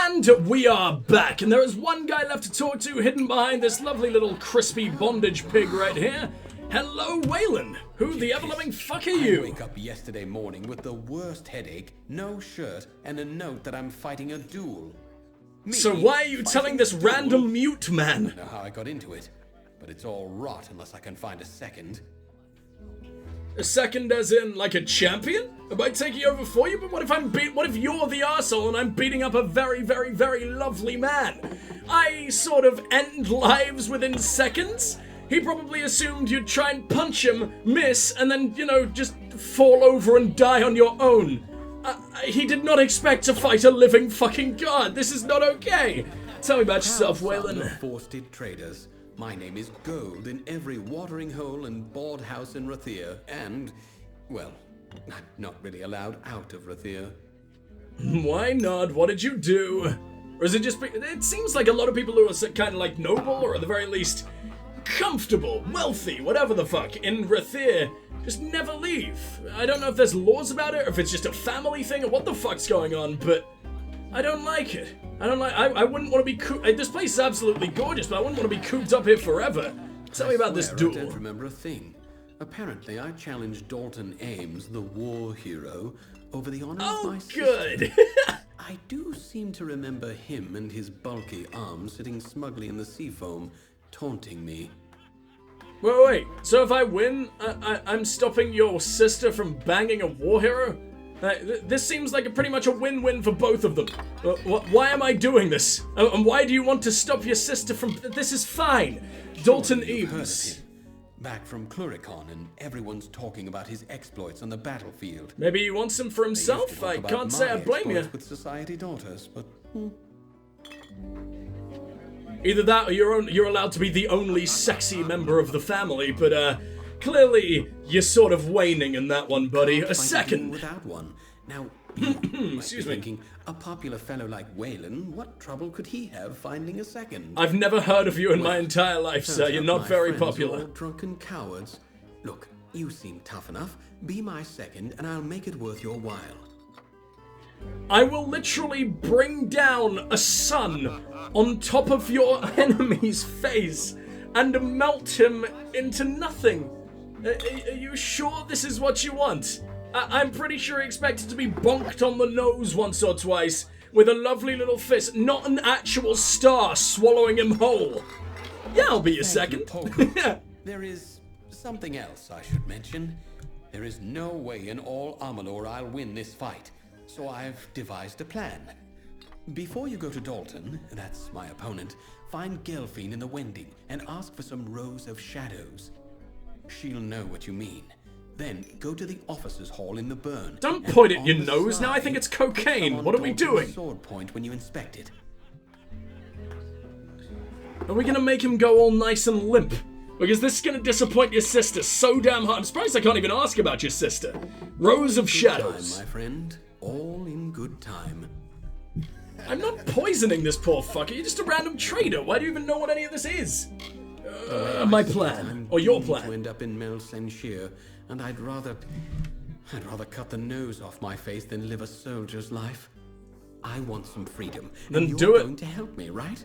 And we are back, and there is one guy left to talk to hidden behind this lovely little crispy bondage pig right here. Hello, Waylon. Who the ever-loving fuck are you? I wake up yesterday morning with the worst headache, no shirt, and a note that I'm fighting a duel. So why are you telling this random mute man? I don't know how I got into it, but it's all rot unless I can find a second. A second as in, like a champion? Am I taking over for you? But what if you're the arsehole and I'm beating up a very, very, very lovely man? I sort of end lives within seconds? He probably assumed you'd try and punch him, miss, and then, you know, just fall over and die on your own. He did not expect to fight a living fucking god. This is not okay. Tell me about yourself, Waylon. Forsted traders. My name is gold in every watering hole and board house in Rathir, and, well, I'm not really allowed out of Rathir. Why not? What did you do? Or is it just... It seems like a lot of people who are kind of like noble, or at the very least, comfortable, wealthy, whatever the fuck, in Rathir, just never leave. I don't know if there's laws about it, or if it's just a family thing, or what the fuck's going on, but I don't like it. I wouldn't want to be this place is absolutely gorgeous, but I wouldn't want to be cooped up here forever. Tell me about this duel. I don't remember a thing. Apparently, I challenged Dalton Ames, the war hero, over the honor of my sister. Good. I do seem to remember him and his bulky arms sitting smugly in the sea foam, taunting me. Wait. So if I win, I'm stopping your sister from banging a war hero? This seems like pretty much a win-win for both of them. Why am I doing this? And why do you want to stop your sister from... This is fine. Dalton Ames. Back from Cluricon, and everyone's talking about his exploits on the battlefield. Maybe he wants them for himself? I can't say I blame you. With society daughters, but... Either that or you're allowed to be the only sexy member of the family, but clearly you're sort of waning in that one, buddy. A second. Without one. Now, excuse me. Thinking, a popular fellow like Waylon, what trouble could he have finding a second? I've never heard of you in my entire life, sir. You're not very popular. All drunken cowards. Look, you seem tough enough. Be my second, and I'll make it worth your while. I will literally bring down a sun on top of your enemy's face and melt him into nothing. Are you sure this is what you want? I'm pretty sure he expected to be bonked on the nose once or twice with a lovely little fist, not an actual star swallowing him whole. Yeah, I'll be your second. There is something else I should mention. There is no way in all Amalur I'll win this fight. So I've devised a plan. Before you go to Dalton, that's my opponent, find Gelfine in the Wending and ask for some rows of shadows. She'll know what you mean. Then go to the officers' hall in the burn. Don't point at your nose now. I think it's cocaine. What are we doing? Sword point when you inspect it. Are we gonna make him go all nice and limp? Because this is gonna disappoint your sister so damn hard. I'm surprised I can't even ask about your sister. Rows of shadows. Time, my friend. All in good time. I'm not poisoning this poor fucker. You're just a random trader. Why do you even know what any of this is? My plan. Or your plan. To end up in Mel Senshir, and I'd rather cut the nose off my face than live a soldier's life. I want some freedom. Then and do you're it. Going to help me, right?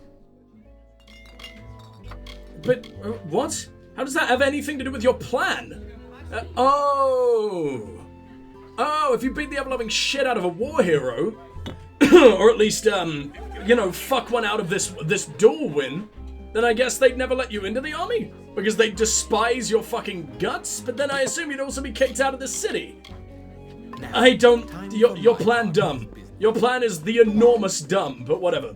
But, what? How does that have anything to do with your plan? Oh, if you beat the ever-loving shit out of a war hero, or at least, you know, fuck one out of this duel win, then I guess they'd never let you into the army, because they despise your fucking guts, but then I assume you'd also be kicked out of the city. Now, Your plan dumb. Your plan is the enormous dumb, but whatever.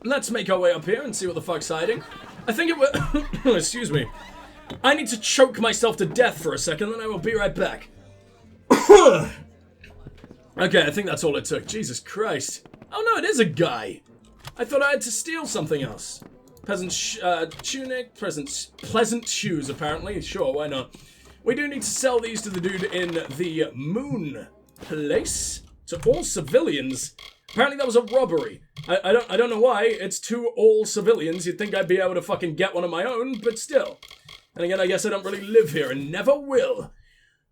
Let's make our way up here and see what the fuck's hiding. I think it will... Excuse me. I need to choke myself to death for a second, then I will be right back. Okay, I think that's all it took. Jesus Christ. Oh no, it is a guy. I thought I had to steal something else. Peasant tunic, pleasant shoes, apparently. Sure, why not? We do need to sell these to the dude in the Moon Place. To all civilians. Apparently that was a robbery. I don't know why. It's to all civilians. You'd think I'd be able to fucking get one of my own, but still. And again, I guess I don't really live here and never will.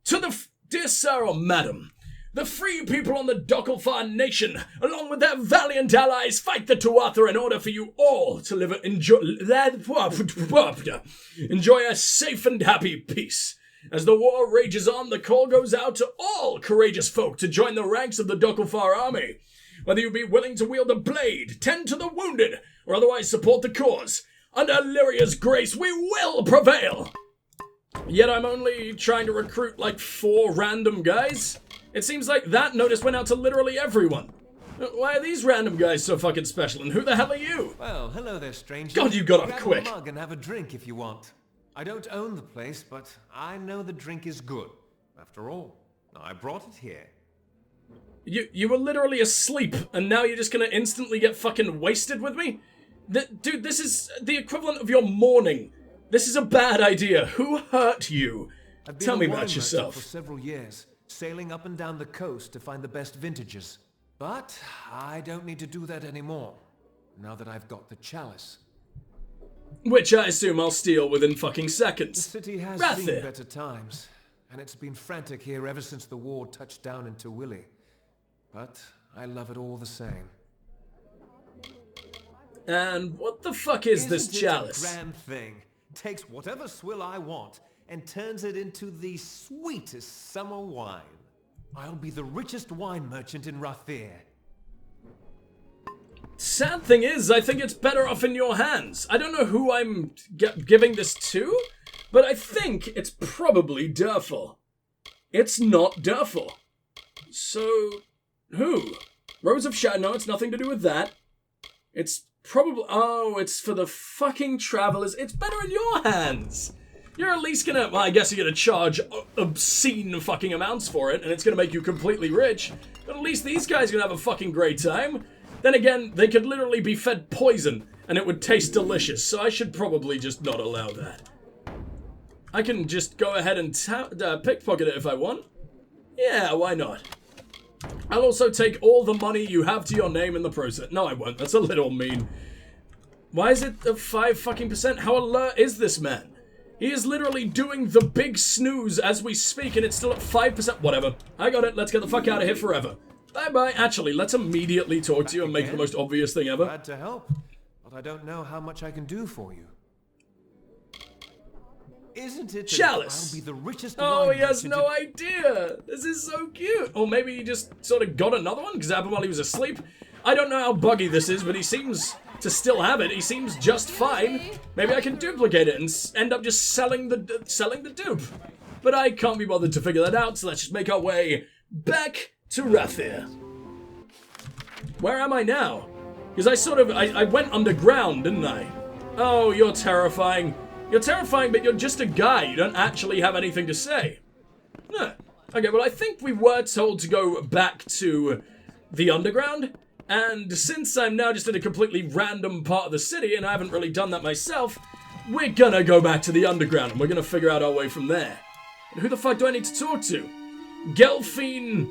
To the... Dear sir or madam, The free people on the Dokkalfar nation, along with their valiant allies, fight the Tuatha in order for you all to enjoy a safe and happy peace. As the war rages on, the call goes out to all courageous folk to join the ranks of the Dokkalfar army. Whether you be willing to wield a blade, tend to the wounded, or otherwise support the cause, under Lyria's grace we will prevail. Yet I'm only trying to recruit like 4 random guys. It seems like that notice went out to literally everyone. Why are these random guys so fucking special, and who the hell are you? Well, hello there, stranger. God, you got up quick. Grab a mug and have a drink if you want. I don't own the place, but I know the drink is good. After all, I brought it here. You were literally asleep, and now you're just gonna instantly get fucking wasted with me? Dude, this is the equivalent of your morning. This is a bad idea. Who hurt you? Tell me about yourself. For several years, sailing up and down the coast to find the best vintages. But I don't need to do that anymore, now that I've got the chalice. Which I assume I'll steal within fucking seconds. The city has seen better times, and it's been frantic here ever since the war touched down into Willy. But I love it all the same. And what the fuck is this chalice? Isn't it a grand thing? Takes whatever swill I want and turns it into the sweetest summer wine. I'll be the richest wine merchant in Rathir. Sad thing is, I think it's better off in your hands. I don't know who I'm giving this to, but I think it's probably Durful. It's not Durful. So, who? Rose of Shadow? No, it's nothing to do with that. It's probably... Oh, it's for the fucking travelers. It's better in your hands. You're at least gonna... Well, I guess you're gonna charge obscene fucking amounts for it, and it's gonna make you completely rich. But at least these guys are gonna have a fucking great time. Then again, they could literally be fed poison, and it would taste delicious, so I should probably just not allow that. I can just go ahead and pickpocket it if I want. Yeah, why not? I'll also take all the money you have to your name in the process. No, I won't. That's a little mean. Why is it at 5 fucking %? How alert is this man? He is literally doing the big snooze as we speak, and it's still at 5%. Whatever. I got it. Let's get the fuck out of here forever. Bye-bye. Actually, let's immediately talk to you and make the most obvious thing ever. Glad to help, but I don't know how much I can do for you. Isn't it Chalice. I'll be the richest Oh, he has no idea. This is so cute. Or maybe he just sort of got another one because it happened while he was asleep. I don't know how buggy this is, but he seems to still have it. He seems just fine. Maybe I can duplicate it and end up just selling the dupe. But I can't be bothered to figure that out, so let's just make our way back to Rathir. Where am I now? Because I went underground, didn't I? Oh, you're terrifying. You're terrifying, but you're just a guy. You don't actually have anything to say. Huh. Okay, well, I think we were told to go back to the underground. And since I'm now just in a completely random part of the city, and I haven't really done that myself, we're gonna go back to the underground, and we're gonna figure out our way from there. And who the fuck do I need to talk to? Gelfine...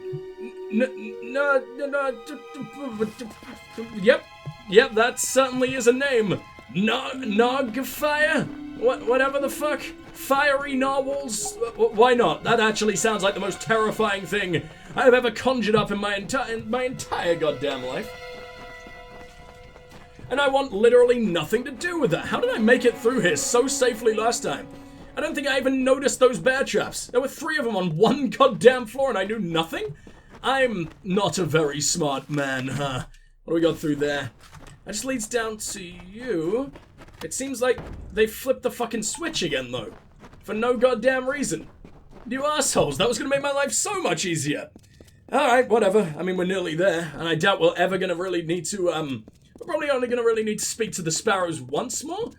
Yep, that certainly is a name. Nogfire? Whatever the fuck? Fiery narwhals? Why not? That actually sounds like the most terrifying thing I've ever conjured up in my entire goddamn life. And I want literally nothing to do with that. How did I make it through here so safely last time? I don't think I even noticed those bear traps. There were 3 of them on one goddamn floor and I knew nothing? I'm not a very smart man, huh? What do we got through there? That just leads down to you. It seems like they flipped the fucking switch again, though. For no goddamn reason. You assholes, that was gonna make my life so much easier. Alright, whatever. I mean, we're nearly there, and I doubt we're ever gonna really need to, we're probably only gonna really need to speak to the Sparrows once more.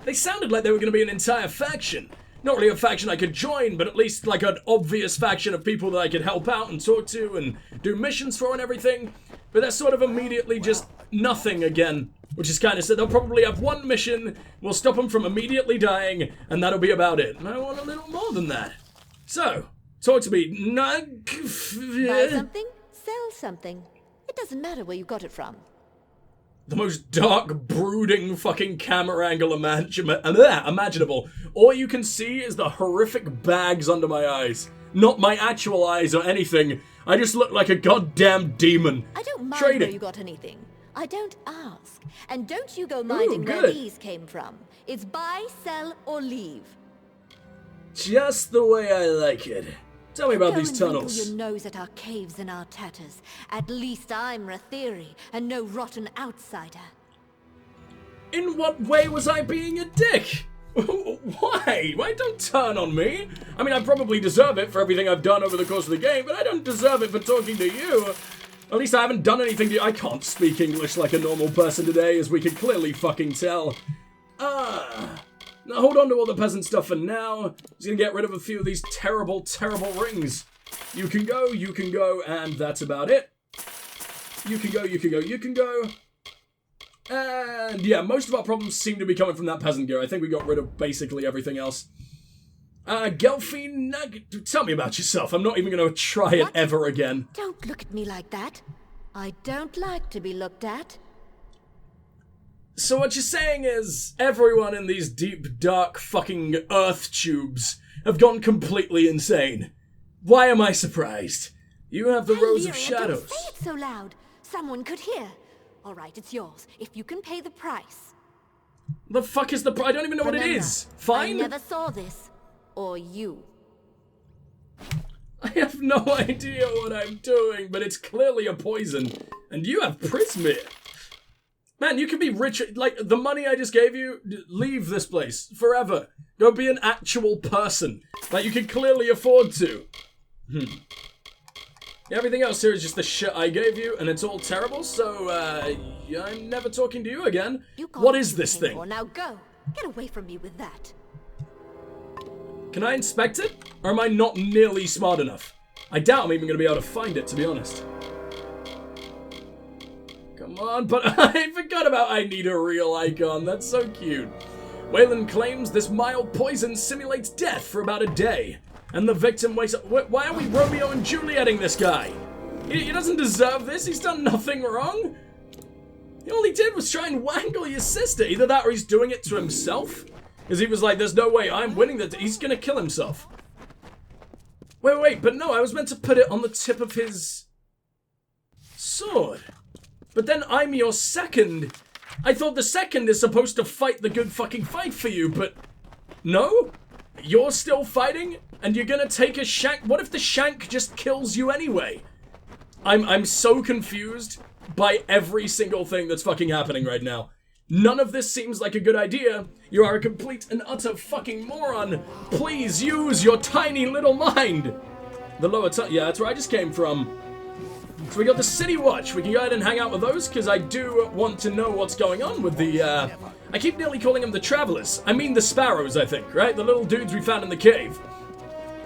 They sounded like they were gonna be an entire faction. Not really a faction I could join, but at least like an obvious faction of people that I could help out and talk to and do missions for and everything. But that's sort of immediately just nothing again. Which is kind of sad. They'll probably have one mission, we'll stop them from immediately dying, and that'll be about it. And I want a little more than that. So, talk to me. Buy something, sell something. It doesn't matter where you got it from. The most dark, brooding fucking camera angle imaginable. All you can see is the horrific bags under my eyes. Not my actual eyes or anything. I just look like a goddamn demon. I don't mind Trade where it. you got anything. I don't ask. And don't you go minding where good. these came from. It's buy, sell, or leave. Just the way I like it. Tell me about Go these and tunnels. wrinkle your nose at our caves and our tatters. At least I'm Ratheri, and no rotten outsider. In what way was I being a dick? Why? Why don't turn on me? I mean, I probably deserve it for everything I've done over the course of the game, but I don't deserve it for talking to you. At least I haven't done anything to you. I can't speak English like a normal person today, as we can clearly fucking tell. Now hold on to all the peasant stuff for now. Just gonna get rid of a few of these terrible, terrible rings. You can go, and that's about it. You can go, you can go, you can go. And yeah, most of our problems seem to be coming from that peasant gear. I think we got rid of basically everything else. Gelfie, tell me about yourself. I'm not even going to try it ever again. Don't look at me like that. I don't like to be looked at. So what you're saying is, everyone in these deep, dark fucking earth tubes have gone completely insane. Why am I surprised? You have the Rose of Lyria, Shadows. Don't say it so loud. Someone could hear. All right, it's yours, if you can pay the price. The fuck is the I don't even know what it Remember, is. Fine? I never saw this. Or you. I have no idea what I'm doing, but it's clearly a poison. And you have Prismir. Man, you can be rich. Like, the money I just gave you, leave this place forever. Go be an actual person. Like, you can clearly afford to. Everything else here is just the shit I gave you, and it's all terrible, so, I'm never talking to you again. What is this thing? Now go. Get away from me with that. Can I inspect it? Or am I not nearly smart enough? I doubt I'm even going to be able to find it, to be honest. Come on, but I forgot about I need a real icon. That's so cute. Wayland claims this mild poison simulates death for about a day. And the victim wakes up. Why are we Romeo and Julieting this guy? He doesn't deserve this. He's done nothing wrong. All he did was try and wangle your sister. Either that or he's doing it to himself. Because he was like, there's no way I'm winning that. He's going to kill himself. Wait, but no, I was meant to put it on the tip of his sword. But then I'm your second. I thought the second is supposed to fight the good fucking fight for you, but no? You're still fighting? And you're gonna take a shank? What if the shank just kills you anyway? I'm so confused by every single thing that's fucking happening right now. None of this seems like a good idea. You are a complete and utter fucking moron. Please use your tiny little mind. The lower yeah, that's where I just came from. So we got the City Watch. We can go ahead and hang out with those, because I do want to know what's going on with the, I keep nearly calling them the Travelers. I mean the Sparrows, I think, right? The little dudes we found in the cave.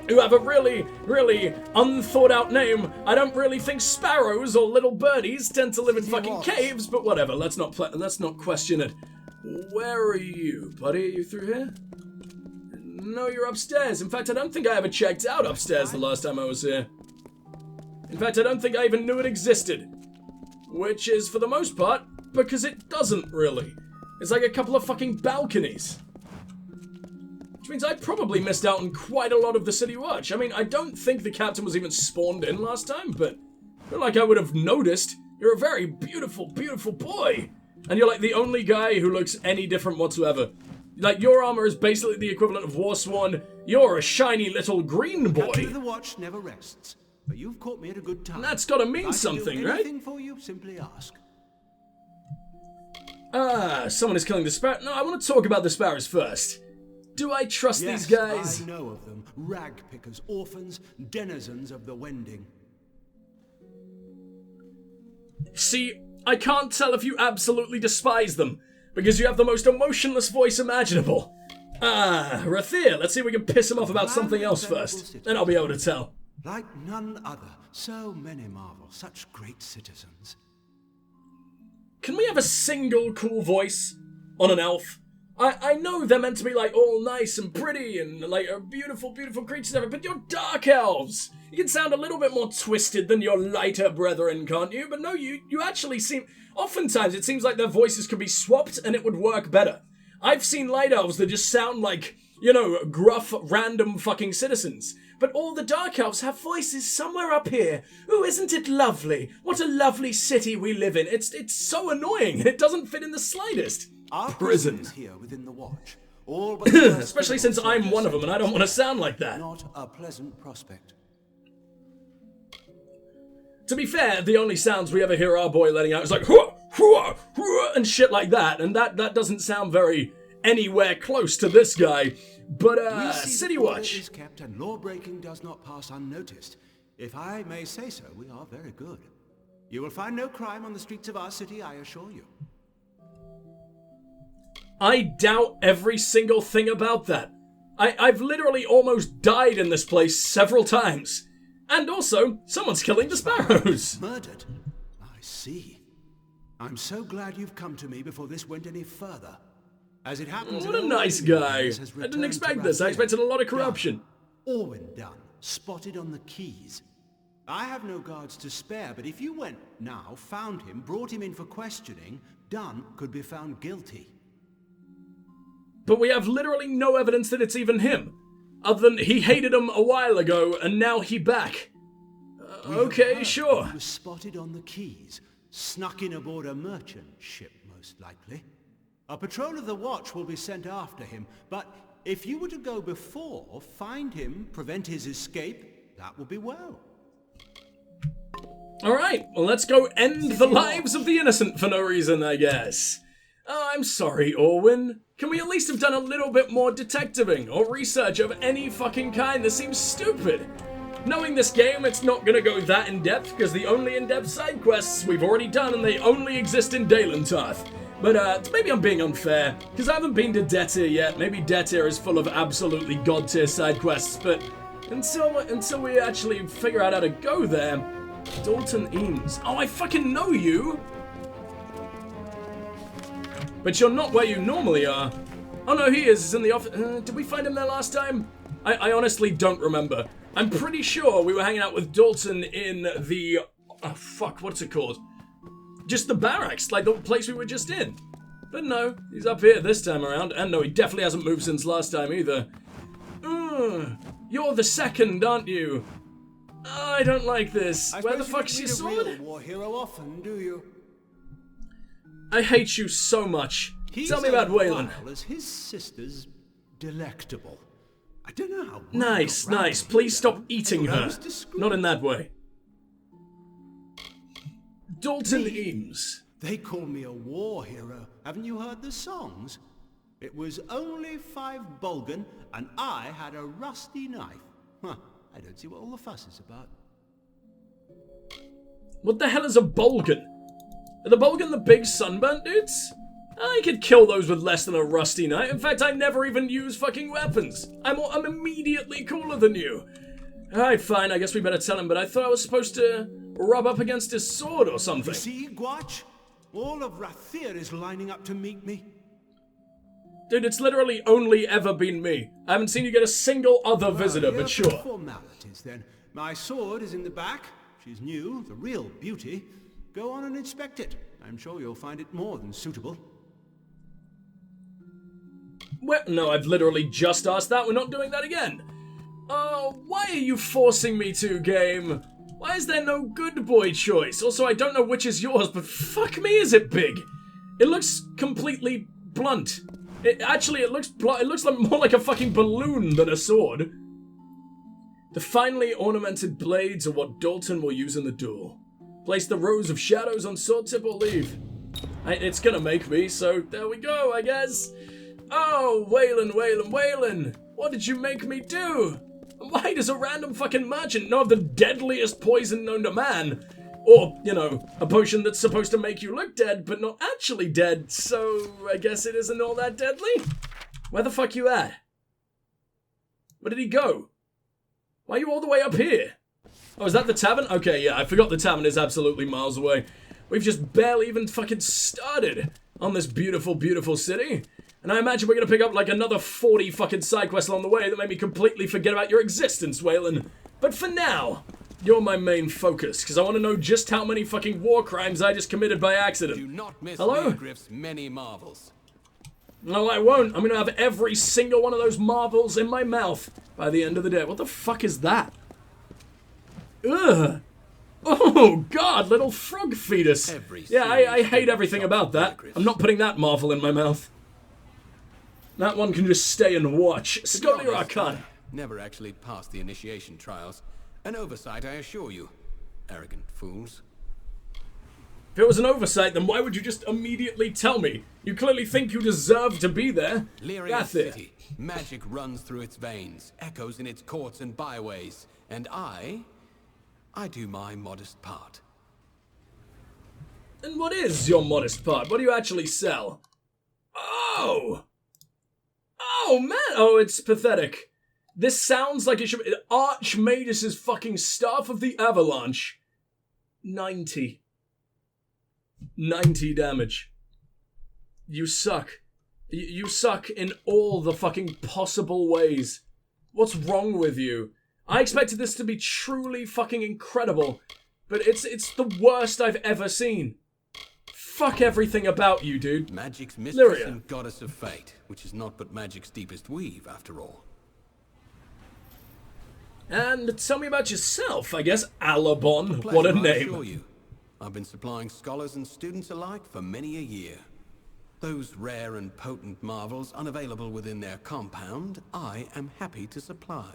Who have a really, really unthought-out name. I don't really think sparrows or little birdies tend to live in fucking caves, but whatever. Let's not question it. Where are you, buddy? Are you through here? No, you're upstairs. In fact, I don't think I ever checked out upstairs the last time I was here. In fact, I don't think I even knew it existed. Which is, for the most part, because it doesn't really. It's like a couple of fucking balconies. Which means I probably missed out on quite a lot of the City Watch. I mean, I don't think the captain was even spawned in last time, but I feel like I would have noticed. You're a very beautiful, beautiful boy. And you're like the only guy who looks any different whatsoever. Like, your armor is basically the equivalent of Warsworn. You're a shiny little green boy. Captain of the Watch never rests. But you've caught me at a good time. And that's gotta mean something, right? Anything for you, simply ask. Someone is killing the sparrow. No, I want to talk about the sparrows first. Do I trust these guys? I know of them. Rag pickers, orphans, denizens of the Wending. See, I can't tell if you absolutely despise them, because you have the most emotionless voice imaginable. Rathir, let's see if we can piss him off about something else first. Then I'll be able to tell. Like none other. So many marvels, such great citizens. Can we have a single cool voice on an elf? I know they're meant to be like all nice and pretty and like a beautiful, beautiful creatures ever, but you're dark elves. You can sound a little bit more twisted than your lighter brethren, can't you? But no, you actually seem... Oftentimes it seems like their voices could be swapped and it would work better. I've seen light elves that just sound like, you know, gruff, random fucking citizens. but all the Dark Elves have voices somewhere up here. Ooh, isn't it lovely? What a lovely city we live in. It's so annoying. It doesn't fit in the slightest. Our Prison. is here within the watch. All but the Especially since I'm one of them and I don't want to sound like that. Not a pleasant prospect. To be fair, the only sounds we ever hear our boy letting out is like hua, hua, hua, and shit like that, and that doesn't sound very anywhere close to this guy. But We see City that order Watch. is kept and law breaking does not pass unnoticed. If I may say so, we are very good. You will find no crime on the streets of our city, I assure you. I doubt every single thing about that. I've literally almost died in this place several times. And also, someone's killing the sparrows. Murdered? I see. I'm so glad you've come to me before this went any further. As it happens, What a nice guy. I didn't expect this. I expected a lot of corruption. All when done, spotted on the keys. I have no guards to spare, but if you went now, found him, brought him in for questioning, Dunn could be found guilty. But we have literally no evidence that it's even him. Other than he hated him a while ago, and now he back. We have Okay, heard sure. He was spotted on the keys, snuck in aboard a merchant ship, most likely. A patrol of the watch will be sent after him, but if you were to go before, find him, prevent his escape, that would be well. Alright, well let's go end the lives of the innocent for no reason, I guess. Oh, I'm sorry, Orwin. Can we at least have done a little bit more detectiving or research of any fucking kind? This seems stupid. Knowing this game, it's not gonna go that in-depth, because the only in-depth side quests we've already done, and they only exist in Dalentarth. But maybe I'm being unfair, because I haven't been to Detir yet. Maybe Detir is full of absolutely god-tier side quests, but until we actually figure out how to go there... Dalton Eames. Oh, I fucking know you! But you're not where you normally are. Oh no, he is. He's in the office. Did we find him there last time? I honestly don't remember. I'm pretty sure we were hanging out with Dalton in the... Oh, fuck, what's it called? Just the barracks, like the place we were just in. But no, he's up here this time around. And no, he definitely hasn't moved since last time either. You're the second, aren't you? Oh, I don't like this. Where the fuck's your sword? Real war hero often, do you? I hate you so much. Tell me about Waylon. As his sister's delectable. I don't know how. Nice, nice. Please stop eating her. Not in that way. Dalton Eames. They call me a war hero. Haven't you heard the songs? It was only 5 Bulgan, and I had a rusty knife. Huh. I don't see what all the fuss is about. What the hell is a Bulgan? Are the Bulgan the big sunburnt dudes? I could kill those with less than a rusty knife. In fact, I never even use fucking weapons. I'm immediately cooler than you. Alright, fine, I guess we better tell him, but I thought I was supposed to rub up against his sword or something. You see, Gwatch? All of Rathir is lining up to meet me. Dude, it's literally only ever been me. I haven't seen you get a single other visitor, but Here are the sure. formalities, then. My sword is in the back. She's new, the real beauty. Go on and inspect it. I'm sure you'll find it more than suitable. Well, no, I've literally just asked that. We're not doing that again. Oh, why are you forcing me to, game? Why is there no good boy choice? Also, I don't know which is yours, but fuck me, is it big? It looks completely blunt. It looks like more like a fucking balloon than a sword. The finely ornamented blades are what Dalton will use in the duel. Place the rows of shadows on sword tip or leave. It's gonna make me, so there we go, I guess. Oh, Waylon, Waylon, Waylon! What did you make me do? Why does a random fucking merchant know of the deadliest poison known to man? Or, you know, a potion that's supposed to make you look dead, but not actually dead, so I guess it isn't all that deadly? Where the fuck you at? Where did he go? Why are you all the way up here? Oh, is that the tavern? Okay, yeah, I forgot the tavern is absolutely miles away. We've just barely even fucking started on this beautiful, beautiful city. And I imagine we're gonna pick up like another 40 fucking side quests along the way that made me completely forget about your existence, Waylon. But for now, you're my main focus, because I want to know just how many fucking war crimes I just committed by accident. Do not miss Hello? Griff's many marvels. No, I won't. I'm gonna have every single one of those marbles in my mouth by the end of the day. What the fuck is that? Ugh. Oh, God, little frog fetus. Yeah, I hate everything about that. I'm not putting that marvel in my mouth. That one can just stay and watch. Scholar Arcana. Never actually passed the initiation trials. An oversight, I assure you. Arrogant fools. If it was an oversight, then why would you just immediately tell me? You clearly think you deserve to be there. Lyria City. Magic runs through its veins, echoes in its courts and byways. And I do my modest part. And what is your modest part? What do you actually sell? Oh! Oh, man! Oh, it's pathetic. This sounds like it should be Archmagus' fucking Staff of the Avalanche. 90 damage. You suck. You suck in all the fucking possible ways. What's wrong with you? I expected this to be truly fucking incredible, but it's the worst I've ever seen. Fuck everything about you, dude. Magic's mistress Lyria. and goddess of fate, which is not but magic's deepest weave, after all. And tell me about yourself, I guess. Alabon. Pleasure, What a I name. assure you. I've been supplying scholars and students alike for many a year. Those rare and potent marvels unavailable within their compound, I am happy to supply.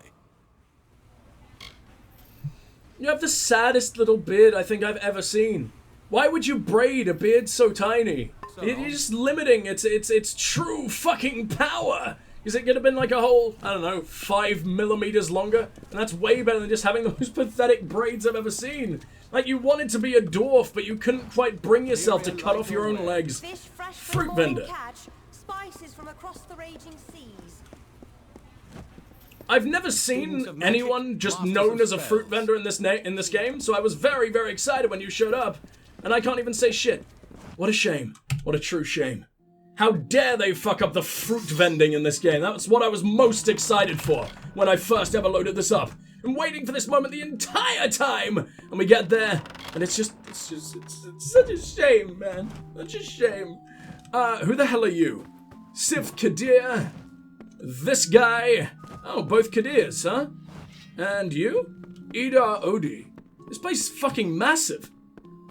You have the saddest little beard I think I've ever seen. Why would you braid a beard so tiny? You're just limiting its true fucking power. Is it gonna been like a whole, I don't know, 5 millimeters longer? And that's way better than just having the most pathetic braids I've ever seen. Like, you wanted to be a dwarf, but you couldn't quite bring yourself to cut off your own legs. Fish fresh from Fruit morning vendor. catch, spices from across the raging seas. I've never Students seen of magic, anyone just masters known of as a fruit spells. vendor in this game, so I was very, very excited when you showed up, and I can't even say shit. What a shame. What a true shame. How dare they fuck up the fruit vending in this game? That was what I was most excited for when I first ever loaded this up. I'm waiting for this moment the entire time, and we get there, and it's such a shame, man. Such a shame. Who the hell are you? Civ Kadir? This guy? Oh, both Kadirs, huh? And you? Idar Odi. This place is fucking massive.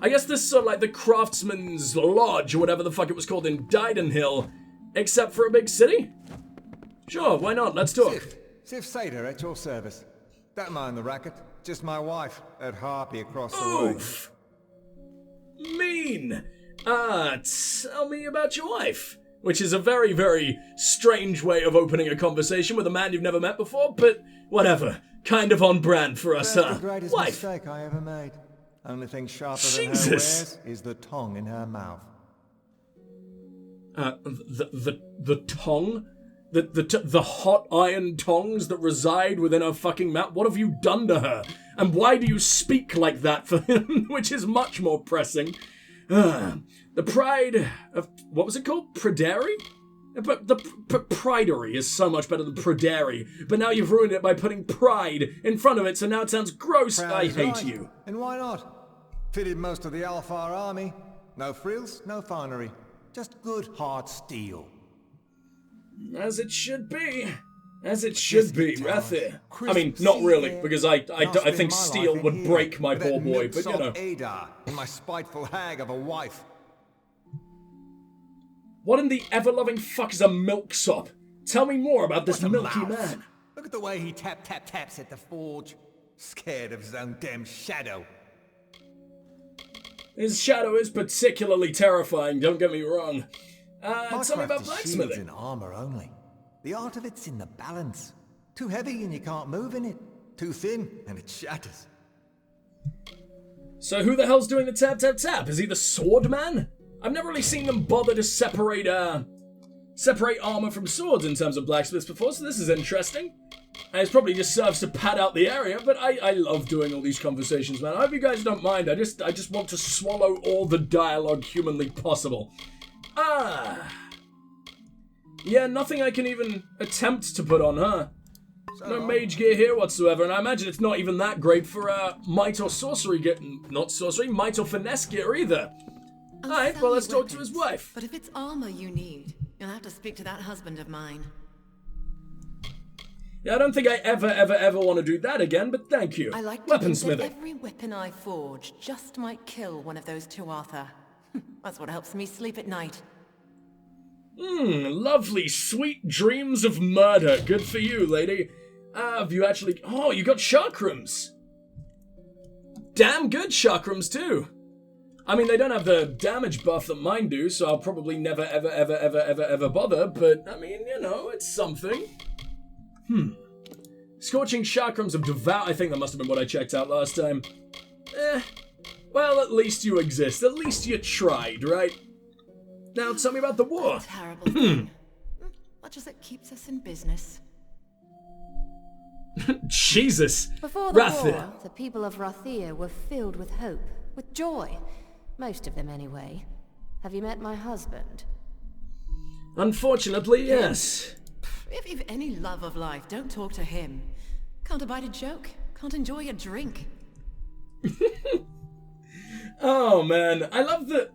I guess this is sort of like the Craftsman's Lodge, or whatever the fuck it was called in Didenhill, except for a big city? Sure, why not? Let's talk. Civ Sater at your service. Don't mind the racket. Just my wife at Harpy across the way. Oof. Mean. Tell me about your wife. Which is a very, very strange way of opening a conversation with a man you've never met before, but whatever. Kind of on brand for us, That's huh? the greatest Wife. mistake I ever made. Only thing sharper than her Jesus. wares is the tongue in her mouth. The tongue? The hot iron tongs that reside within her fucking mouth? What have you done to her? And why do you speak like that for him? Which is much more pressing. The pride of... What was it called? Prideri? But the pridery is so much better than prideri. But now you've ruined it by putting pride in front of it, so now it sounds gross. Proud I is hate right. you. And why not? Fitted most of the Alfar army. No frills, no finery. Just good hard steel. As it should be. As it should be, Rathir. Crisp I mean, not sea really, air. because I Can't think spend my steel life in would here break my with poor that boy, but you know. milksop Adar and my spiteful hag of a wife. What in the ever-loving fuck is a milksop? Tell me more about this What a milky mouse. man. Look at the way he taps at the forge. Scared of his own damn shadow. His shadow is particularly terrifying, don't get me wrong. My Tell me craft about is shields blacksmithing. and armor only. The art of it's in the balance. Too heavy and you can't move in it. Too thin and it shatters. So who the hell's doing the tap? Is he the sword man? I've never really seen them bother to separate armor from swords in terms of blacksmiths before, so this is interesting. And it probably just serves to pad out the area, but I love doing all these conversations, man. I hope you guys don't mind. I just want to swallow all the dialogue humanly possible. Yeah, nothing I can even attempt to put on, huh? No mage gear here whatsoever, and I imagine it's not even that great for might or sorcery gear. Not sorcery, might or finesse gear either. Alright, well, let's talk to his wife. But if it's armor you need, You'll have to speak to that husband of mine. Yeah, I don't think I ever want to do that again, but thank you. I like to think that Weaponsmithing. every weapon I forge just might kill one of those two Arthur. That's what helps me sleep at night. Lovely, sweet dreams of murder. Good for you, lady. Have you actually... Oh, you got chakrams. Damn good chakrams, too. I mean, they don't have the damage buff that mine do, so I'll probably never, ever bother, but, I mean, you know, it's something. Scorching chakrams of devout... I think that must have been what I checked out last time. Well, at least you exist. At least you tried, right? Now, tell me about the war. Terrible thing. Much as it keeps us in business. Jesus. Before the Rathir. war, the people of Rathir were filled with hope, with joy. Most of them, anyway. Have you met my husband? Unfortunately, yes. If you've any love of life, don't talk to him. Can't abide a joke. Can't enjoy a drink. Oh, man. I love that...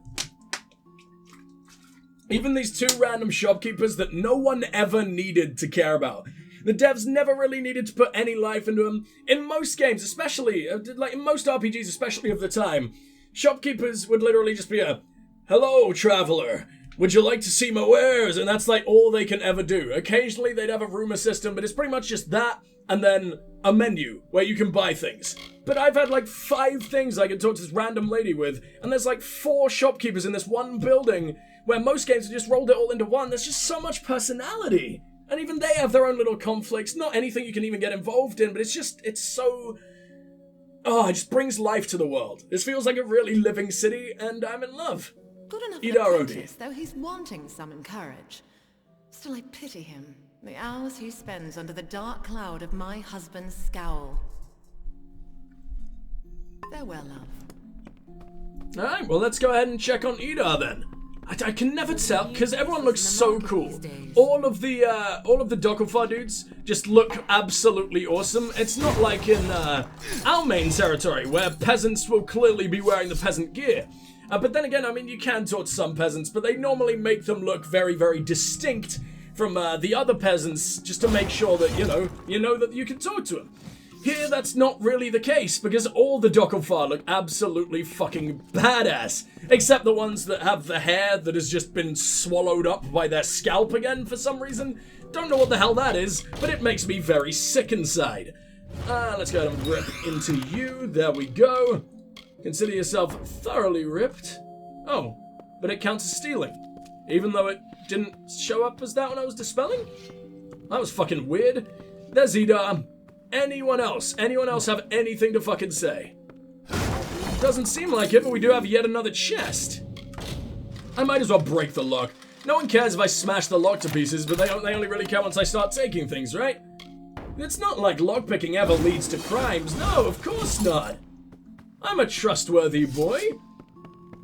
Even these two random shopkeepers that no one ever needed to care about. The devs never really needed to put any life into them. In most games, especially, like in most RPGs, especially of the time, shopkeepers would literally just be a, "Hello, traveler. Would you like to see my wares?" And that's like all they can ever do. Occasionally they'd have a rumor system, but it's pretty much just that, and then a menu where you can buy things. But I've had like 5 things I can talk to this random lady with, and there's like 4 shopkeepers in this one building, where most games have just rolled it all into one. There's just so much personality. And even they have their own little conflicts. Not anything you can even get involved in, but it's so... Oh, it just brings life to the world. This feels like a really living city, and I'm in love. Good enough Idar for Odi. practice, though he's wanting some courage. Still, I pity him. The hours he spends under the dark cloud of my husband's scowl. Farewell, love. Alright, well let's go ahead and check on Idar then. I can never tell, because everyone looks so cool. All of the Dokkalfar dudes just look absolutely awesome. It's not like in Almain territory, where peasants will clearly be wearing the peasant gear. But then again, I mean, you can talk to some peasants, but they normally make them look very, very distinct from the other peasants, just to make sure that, you know that you can talk to them. Here, that's not really the case, because all the Dokkalfar look absolutely fucking badass. Except the ones that have the hair that has just been swallowed up by their scalp again for some reason. Don't know what the hell that is, but it makes me very sick inside. Let's go ahead and rip into you. There we go. Consider yourself thoroughly ripped. Oh, but it counts as stealing. Even though it didn't show up as that when I was dispelling? That was fucking weird. There's Idar. Anyone else? Anyone else have anything to fucking say? Doesn't seem like it, but we do have yet another chest. I might as well break the lock. No one cares if I smash the lock to pieces, but they only really care once I start taking things, right? It's not like lockpicking ever leads to crimes. No, of course not. I'm a trustworthy boy.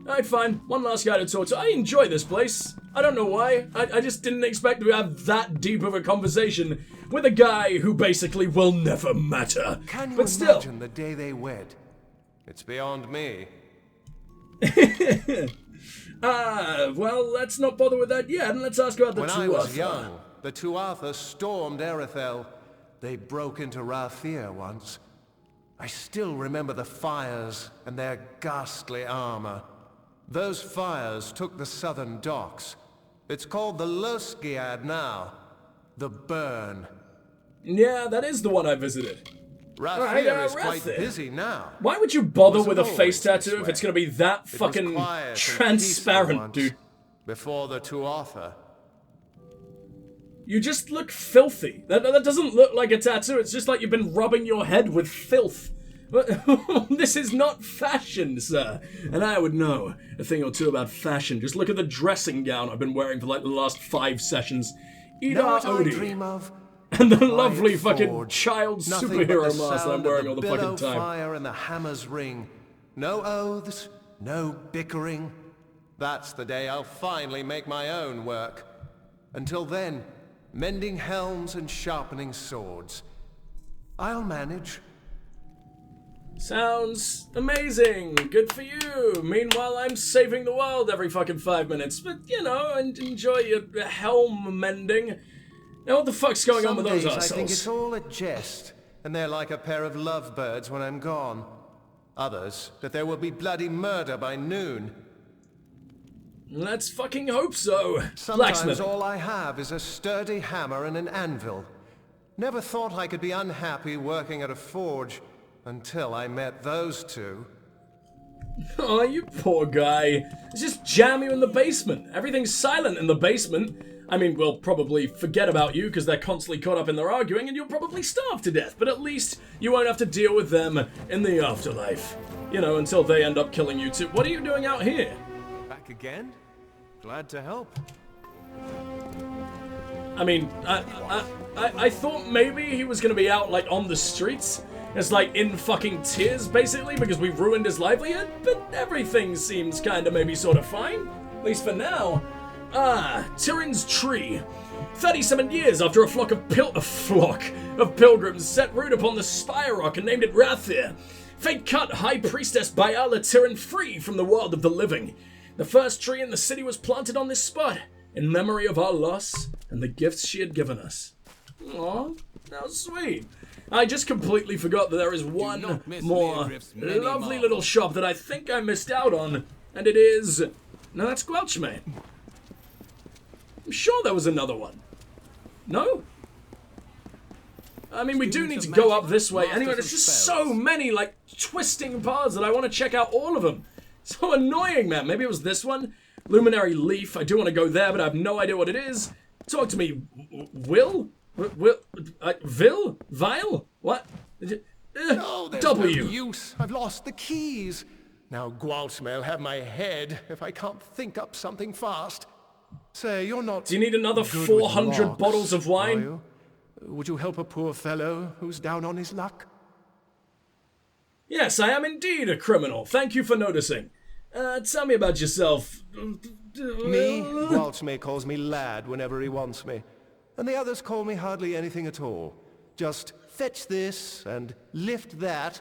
Alright, fine. One last guy to talk to. I enjoy this place. I don't know why. I just didn't expect to have that deep of a conversation with a guy who basically will never matter. Can you but still. imagine the day they wed? It's beyond me. Well, let's not bother with that yet, and let's ask about the When two I was Arthur. young, the two Arthur stormed Erethel. They broke into Rathir once. I still remember the fires and their ghastly armor. Those fires took the southern docks. It's called the Ljosalfar now. The Burn. Yeah, that is the one I visited. Rathir is quite Rathir. busy now. Why would you bother Wasn't with a face always this tattoo if way. it's gonna be that It was fucking quiet and transparent, peaceful once, dude? Before the two Arthur. You just look filthy. That doesn't look like a tattoo. It's just like you've been rubbing your head with filth. This is not fashion, sir. And I would know a thing or two about fashion. Just look at the dressing gown I've been wearing for like the last 5 sessions. Know what Idar I Odi. dream of? And the Quiet lovely fucking forge. child Nothing superhero but the mask that I'm sound wearing of all the billow fucking time. fire and the hammer's ring. No oaths, no bickering. That's the day I'll finally make my own work. Until then, mending helms and sharpening swords. I'll manage. Sounds amazing. Good for you. Meanwhile, I'm saving the world every fucking 5 minutes. But, you know, and enjoy your helm mending. Now, what the fuck's going on with those assholes? I think it's all a jest, and they're like a pair of lovebirds when I'm gone. Others, that there will be bloody murder by noon. Let's fucking hope so. Sometimes all I have is a sturdy hammer and an anvil. Never thought I could be unhappy working at a forge. Until I met those two. Oh, you poor guy. It's just jam you in the basement. Everything's silent in the basement. I mean, we'll probably forget about you because they're constantly caught up in their arguing and you'll probably starve to death. But at least you won't have to deal with them in the afterlife. You know, until they end up killing you too. What are you doing out here? Back again? Glad to help. I mean, I thought maybe he was going to be out, like, on the streets. It's like in fucking tears, basically, because we ruined his livelihood, but everything seems kinda maybe sorta fine. At least for now. Tyran's Tree. 37 years after a flock of pilgrims set root upon the Spire Rock and named it Rathir. Fate cut High Priestess Bayala Tyran free from the world of the living. The first tree in the city was planted on this spot, in memory of our loss and the gifts she had given us. Aw, how sweet. I just completely forgot that there is one more lovely little shop that I think I missed out on, and it is... No, that's Gwelchmate. I'm sure there was another one. No? I mean, we do need to go up this way. Anyway, there's just so many, like, twisting paths that I want to check out all of them. So annoying, man. Maybe it was this one? Luminary Leaf. I do want to go there, but I have no idea what it is. Talk to me, Will? Vil? Vile? What? No, there's W. no use. I've lost the keys. Now Gwalchmay'll have my head if I can't think up something fast. Say, you're not... Do you need another 400 bottles of wine? You? Would you help a poor fellow who's down on his luck? Yes, I am indeed a criminal. Thank you for noticing. Tell me about yourself. Me? Gwalchmay calls me lad whenever he wants me. And the others call me hardly anything at all. Just fetch this and lift that.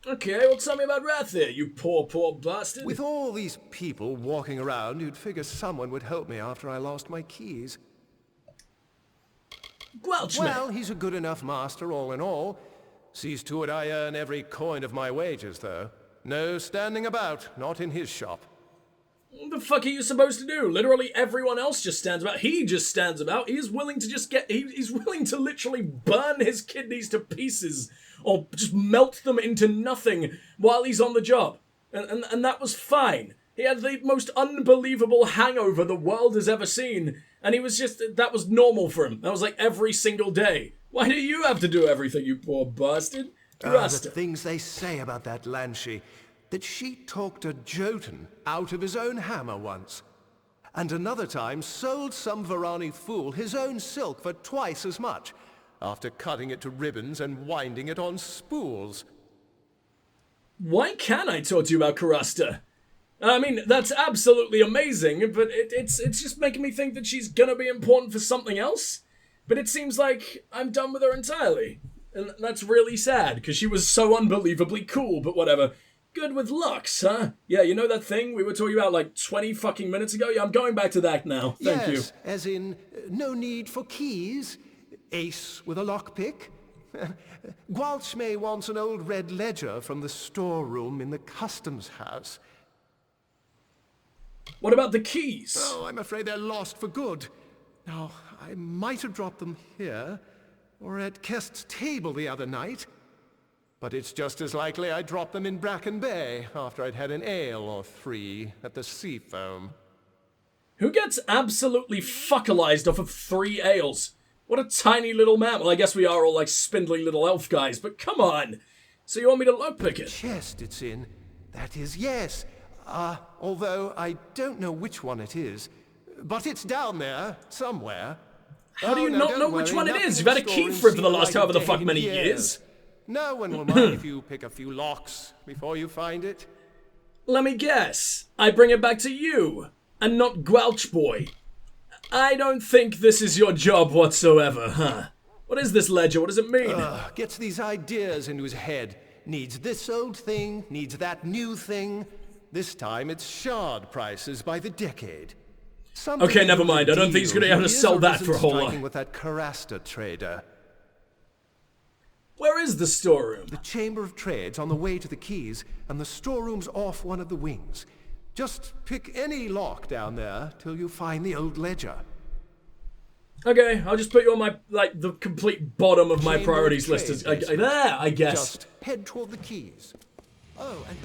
Okay, well tell me about Rathir, you poor bastard. With all these people walking around, you'd figure someone would help me after I lost my keys. Gwelchmay. Well, he's a good enough master all in all. Sees to it I earn every coin of my wages, though. No standing about, not in his shop. What the fuck are you supposed to do? Literally everyone else just stands about. He just stands about. He's willing to just get... He's willing to literally burn his kidneys to pieces or just melt them into nothing while he's on the job. And that was fine. He had the most unbelievable hangover the world has ever seen. And he was just... That was normal for him. That was like every single day. Why do you have to do everything, you poor bastard? The things they say about that Lanshi. That she talked a Jotun out of his own hammer once. And another time sold some Varani fool his own silk for twice as much, after cutting it to ribbons and winding it on spools. Why can't I talk to you about Karasta? I mean, that's absolutely amazing, but it's just making me think that she's gonna be important for something else. But it seems like I'm done with her entirely. And that's really sad, because she was so unbelievably cool, but whatever. Good with lux, huh? Yeah, you know that thing we were talking about like 20 fucking minutes ago? Yeah, I'm going back to that now. Thank you. Yes, as in, no need for keys. Ace with a lockpick. Gwalchmay wants an old red ledger from the storeroom in the customs house. What about the keys? Oh, I'm afraid they're lost for good. Now, I might have dropped them here, or at Kest's table the other night. But it's just as likely I dropped them in Bracken Bay after I'd had an ale or three at the Seafoam. Who gets absolutely fuckalized off of 3 ales? What a tiny little man. Well, I guess we are all like spindly little elf guys, but come on. So you want me to lockpick it? Chest it's in. That is, yes. Although I don't know which one it is. But it's down there, somewhere. How do you not know which one it is? You've had a key for it for the last however the fuck many years. No one will mind if you pick a few locks before you find it. Let me guess. I bring it back to you, and not Gwelch Boy. I don't think this is your job whatsoever, huh? What is this ledger? What does it mean? Gets these ideas into his head. Needs this old thing, needs that new thing. This time it's shard prices by the decade. Something Okay, never mind. I don't think he's going to be able to sell that for a whole lot. With that Karasta trader. Where is the storeroom? The Chamber of Trade's on the way to the keys, and the storeroom's off one of the wings. Just pick any lock down there till you find the old ledger. Okay, I'll just put you on my, like, the complete bottom of my Chamber priorities of list. Trade, There, I guess. Just head toward the keys. Oh, and